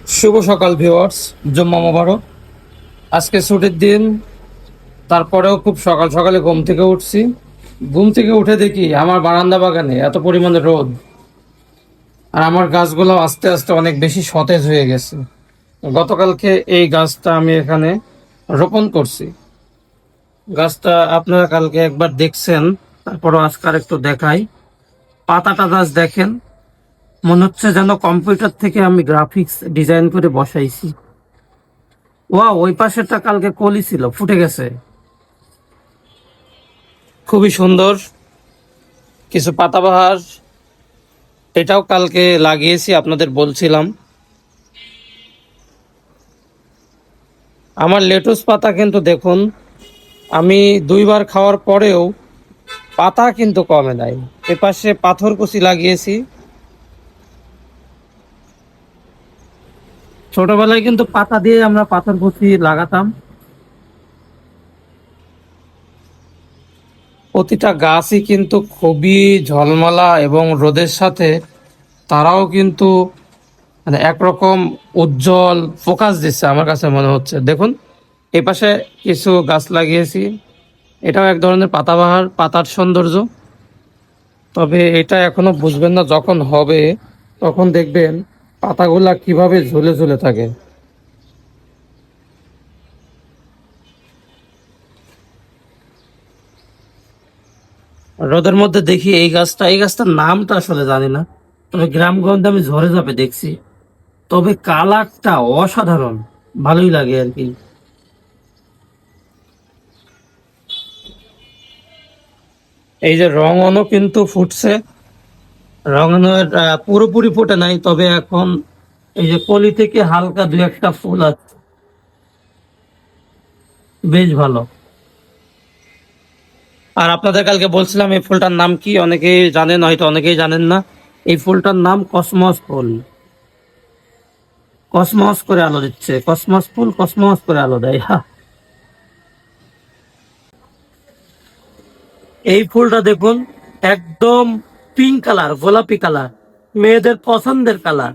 শুভ সকাল ভিউয়ার্স, জুম্মা মোবারক। আজকে ছুটির দিন, তারপরেও খুব সকাল সকালে ঘুম থেকে উঠছি। ঘুম থেকে উঠে দেখি আমার বারান্দা বাগানে এত পরিমাণে রোদ, আর আমার গাছগুলো আস্তে আস্তে অনেক বেশি সতেজ হয়ে গেছে। গতকালকে এই গাছটা আমি এখানে রোপণ করছি। গাছটা আপনারা কালকে একবার দেখছেন, তারপরও আজকাল একটু দেখাই। পাতাটা গাছ দেখেন, মনে হচ্ছে যেন কম্পিউটার থেকে আমি গ্রাফিক্স ডিজাইন করে বসাইছি। ওই পাশেরটা কালকে কলি ছিল, ফুটে গেছে, খুবই সুন্দর। কিছু পাতাবাহার, এটাও কালকে লাগিয়েছি, আপনাদের বলছিলাম। আমার লেটুস পাতা কিন্তু দেখুন, আমি দুইবার খাওয়ার পরেও পাতা কিন্তু কমে নাই। এপাশে পাথরকুচি লাগিয়েছি। ছোটবেলায় কিন্তু পাতা দিয়ে আমরা পাথরকুচি লাগাতাম। প্রতিটা গাছই কিন্তু খুবই ঝলমলা, এবং রোদের সাথে তারাও কিন্তু মানে একরকম উজ্জ্বল ফোকাস দিচ্ছে আমার কাছে মনে হচ্ছে। দেখুন, এই পাশে কিছু গাছ লাগিয়েছি, এটাও এক ধরনের পাতাবাহার, পাতার সৌন্দর্য। তবে এটা এখনো বুঝবেন না, যখন হবে তখন দেখবেন পাতাগুলা কিভাবে ঝুলে ঝুলে থাকে। রোদের মধ্যে দেখি এই গাছটার নামটা আসলে জানি না, তবে গ্রামগঞ্জে আমি ঝরে যাবে দেখছি। তবে কালারটা অসাধারণ, ভালোই লাগে আর কি। এই যে রঙনও কিন্তু ফুটছে। রঙনের পুরোপুরি ফোটে নাই, তবে এখন এই যে কলি থেকে হালকা দু একটা ফুল আছে, বেশ ভালো। আর আপনাদের কালকে বলছিলাম এই ফুলটার নাম কি, অনেকেই জানেন হয়তো, অনেকেই জানেন না। এই ফুলটার নাম কসমস ফুল। কসমস করে আলো দিচ্ছে, কসমস ফুল কসমস করে আলো দেয়। এই ফুলটা দেখুন, একদম পিঙ্ক কালার, গোলাপি কালার, মেয়েদের পছন্দের কালার।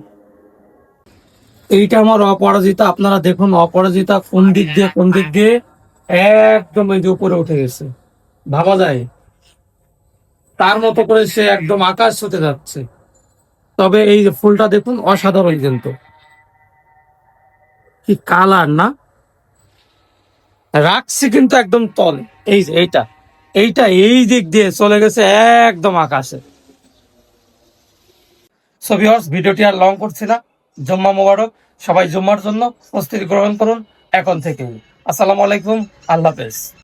এইটা আমার অপরাজিতা, আপনারা দেখুন অপরাজিতা কোন দিক দিয়ে কোন দিক দিয়ে একদম এই যে উপরে উঠে গেছে, ভাবা যায় তার মতো করে সে একদম আকাশ ছুতে যাচ্ছে। তবে এই যে ফুলটা দেখুন, অসাধারণ কিন্তু, কি কালার না। রাখছি কিন্তু একদম তলে। এই যে এইটা, এইটা এই দিক দিয়ে চলে গেছে একদম আকাশে। সো ভিউয়ার্স, ভিডিওটি আর লং করছি না। জুম্মা মোবারক, সবাই জুম্মার জন্য প্রস্তুতি গ্রহণ করুন এখন থেকে। আসসালামু আলাইকুম, আল্লাহ হাফেজ।